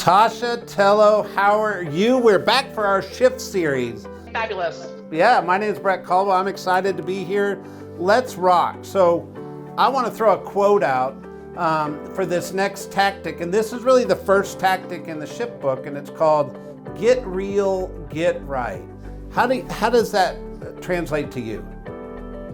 Natascha Tello, how are you? We're back for our shift series. Fabulous. Yeah, my name is Brett Caldwell. I'm excited to be here. Let's rock. So I want to throw a quote out for this next tactic. And this is really the first tactic in the shift book, and it's called Get Real, Get Right. How does that translate to you?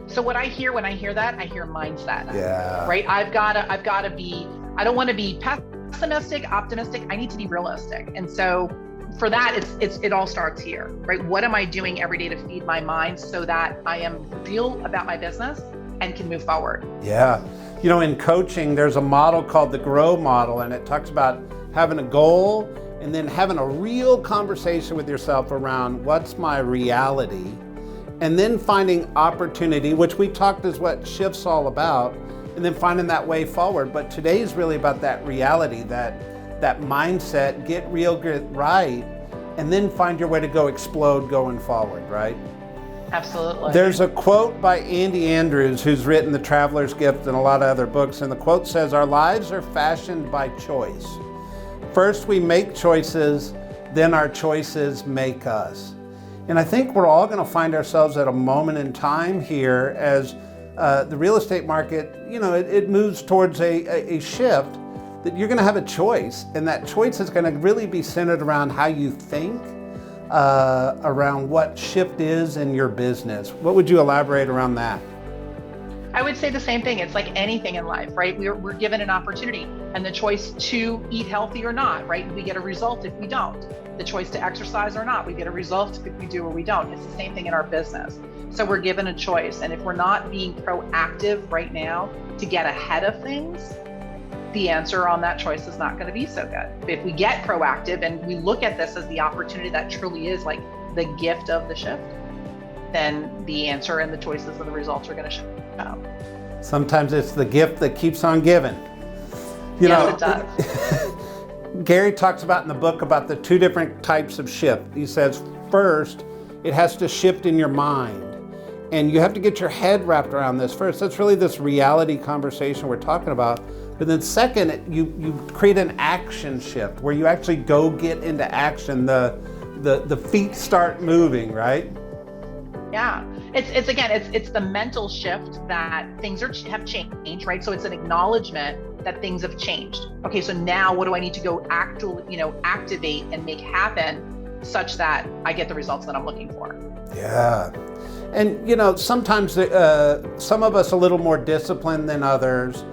So what I hear when I hear that, I hear mindset. Yeah. Right? I've gotta be, I don't want to be pessimistic, optimistic. I need to be realistic. And so for that, it all starts here, right? What am I doing every day to feed my mind so that I am real about my business and can move forward? Yeah. You know, in coaching, there's a model called the GROW model, and it talks about having a goal and then having a real conversation with yourself around what's my reality, and then finding opportunity, which we talked is what shift's all about, and then finding that way forward. But today's really about that reality, that mindset, get real, get right, and then find your way to go explode going forward, right? Absolutely. There's a quote by Andy Andrews, who's written The Traveler's Gift and a lot of other books, and the quote says, "Our lives are fashioned by choice. First we make choices, then our choices make us." And I think we're all going to find ourselves at a moment in time here as the real estate market, you know, it moves towards a shift, that you're going to have a choice, and that choice is going to really be centered around how you think, around what shift is in your business. What would you elaborate around that? I would say the same thing. It's like anything in life, right? We're given an opportunity and the choice to eat healthy or not, right? We get a result if we don't. The choice to exercise or not, we get a result if we do or we don't. It's the same thing in our business. So we're given a choice. And if we're not being proactive right now to get ahead of things, the answer on that choice is not going to be so good. But if we get proactive and we look at this as the opportunity that truly is like the gift of the shift, then the answer and the choices and the results are going to show up. Sometimes it's the gift that keeps on giving. You know, it does. Gary talks about in the book about the two different types of shift. He says, first, it has to shift in your mind. And you have to get your head wrapped around this first. That's really this reality conversation we're talking about. But then second, you create an action shift where you actually go get into action. The feet start moving, right? Yeah, it's the mental shift that things have changed, right? So it's an acknowledgement that things have changed. Okay, so now what do I need to go activate and make happen such that I get the results that I'm looking for? Yeah, and you know, sometimes some of us a little more disciplined than others.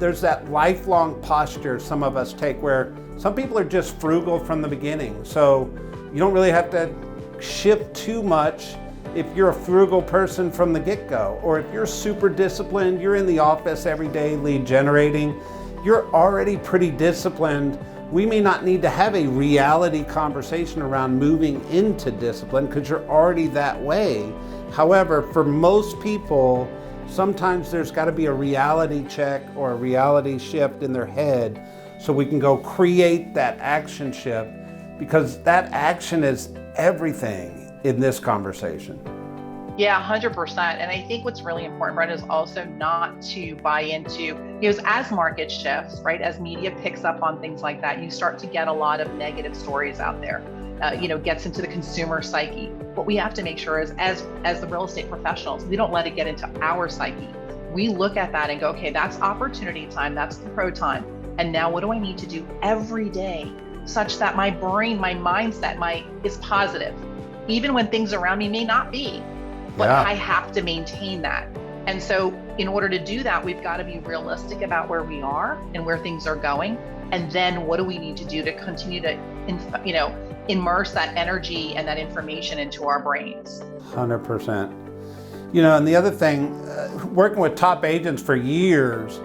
There's that lifelong posture some of us take where some people are just frugal from the beginning. So you don't really have to shift too much if you're a frugal person from the get-go, or if you're super disciplined, you're in the office every day lead generating, you're already pretty disciplined. We may not need to have a reality conversation around moving into discipline because you're already that way. However, for most people, sometimes there's got to be a reality check or a reality shift in their head so we can go create that action shift, because that action is everything in this conversation. Yeah, 100%. And I think what's really important, Brett, is also not to buy into, as market shifts, right? As media picks up on things like that, you start to get a lot of negative stories out there, gets into the consumer psyche. What we have to make sure is as the real estate professionals, we don't let it get into our psyche. We look at that and go, okay, that's opportunity time. That's the pro time. And now what do I need to do every day such that my brain, my mindset, is positive, even when things around me may not be, but I have to maintain that. And so in order to do that, we've got to be realistic about where we are and where things are going. And then what do we need to do to continue to, immerse that energy and that information into our brains? 100%. And the other thing, working with top agents for years,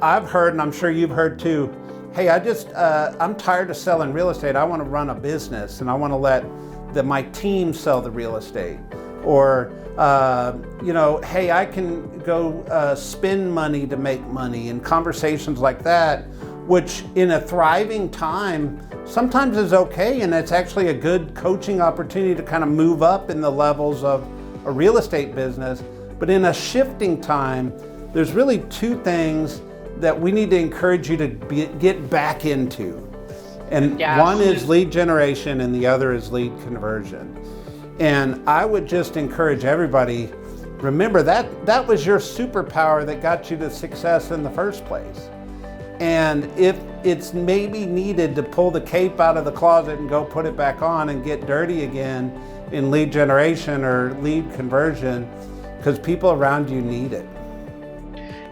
I've heard, and I'm sure you've heard too, hey, I'm tired of selling real estate. I want to run a business and I want to let my team sell the real estate. Or, hey, I can go spend money to make money, and conversations like that, which in a thriving time sometimes is okay, and it's actually a good coaching opportunity to kind of move up in the levels of a real estate business. But in a shifting time, there's really two things that we need to encourage you to get back into. And Yes. one is lead generation and the other is lead conversion. And I would just encourage everybody, remember that was your superpower that got you to success in the first place. And if it's maybe needed to pull the cape out of the closet and go put it back on and get dirty again in lead generation or lead conversion, because people around you need it.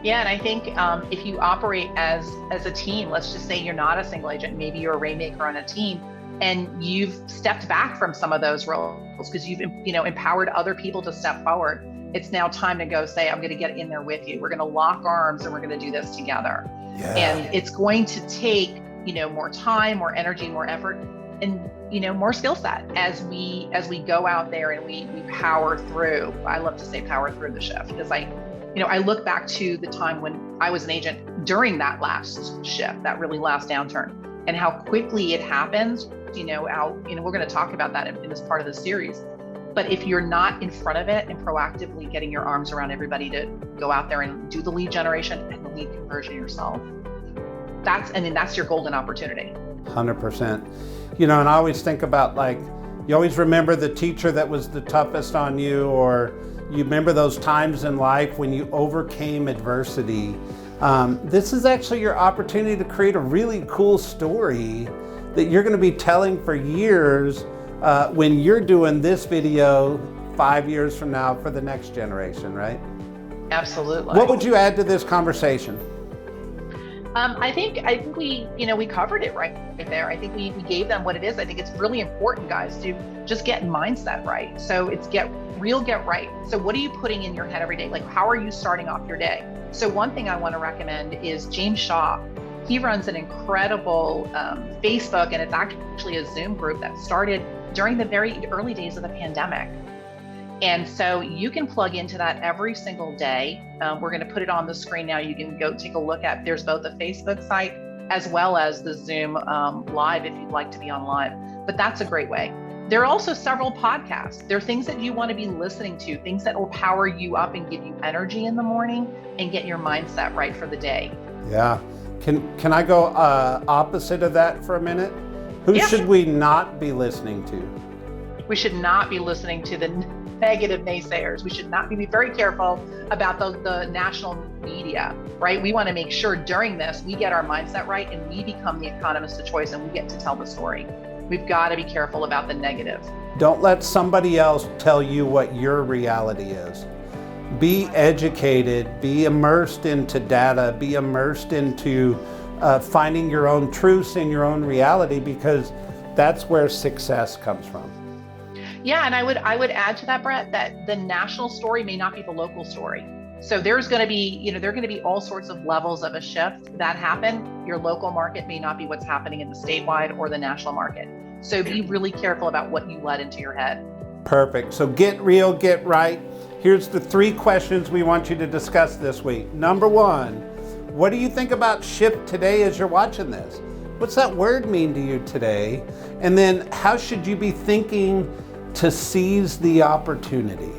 Yeah, and I think if you operate as a team, let's just say you're not a single agent, maybe you're a rainmaker on a team, and you've stepped back from some of those roles because you've empowered other people to step forward. It's now time to go say, I'm going to get in there with you. We're going to lock arms and we're going to do this together. Yeah. And it's going to take more time, more energy, more effort, and more skill set as we go out there and we power through. I love to say power through the shift, because I look back to the time when I was an agent during that last shift, that really last downturn, and how quickly it happens. We're going to talk about that in this part of the series. But if you're not in front of it and proactively getting your arms around everybody to go out there and do the lead generation and the lead conversion yourself, that's your golden opportunity. 100%. And I always think about, like, you always remember the teacher that was the toughest on you, or you remember those times in life when you overcame adversity. This is actually your opportunity to create a really cool story that you're going to be telling for years when you're doing this video 5 years from now for the next generation, right? Absolutely. What would you add to this conversation? I think we covered it right there. I think we gave them what it is. I think it's really important, guys, to just get mindset right. So it's get right. So what are you putting in your head every day? Like, how are you starting off your day? So one thing I want to recommend is James Shaw. He runs an incredible Facebook, and it's actually a Zoom group that started during the very early days of the pandemic. And so you can plug into that every single day. We're going to put it on the screen now. You can go take a look at, there's both a Facebook site as well as the Zoom live if you'd like to be on live. But that's a great way. There are also several podcasts. There are things that you want to be listening to, things that will power you up and give you energy in the morning and get your mindset right for the day. Yeah. Can I go opposite of that for a minute? Who should we not be listening to? We should not be listening to the negative naysayers. We should not be very careful about the national media, right? We want to make sure during this we get our mindset right and we become the economist of choice and we get to tell the story. We've got to be careful about the negative. Don't let somebody else tell you what your reality is. Be educated, be immersed into data, be immersed into finding your own truths in your own reality, because that's where success comes from. Yeah, and I would add to that, Brett, that the national story may not be the local story. So there's going to be, there are going to be all sorts of levels of a shift that happen. Your local market may not be what's happening in the statewide or the national market. So be really careful about what you let into your head. Perfect. So get real, get right. Here's the 3 questions we want you to discuss this week. Number 1, what do you think about shift today as you're watching this? What's that word mean to you today? And then how should you be thinking to seize the opportunity?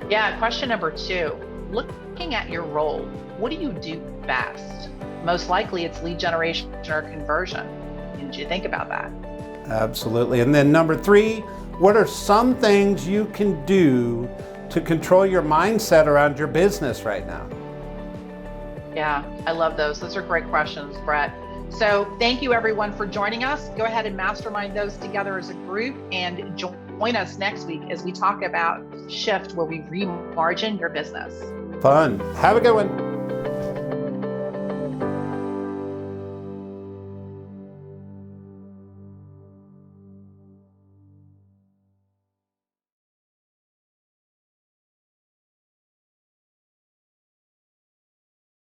Yeah, question number 2, looking at your role, what do you do best? Most likely it's lead generation or conversion. Did you think about that? Absolutely. And then number 3, what are some things you can do to control your mindset around your business right now? Yeah, I love those. Those are great questions, Brett. So thank you everyone for joining us. Go ahead and mastermind those together as a group and join us next week as we talk about shift, where we remargin your business. Fun. Have a good one.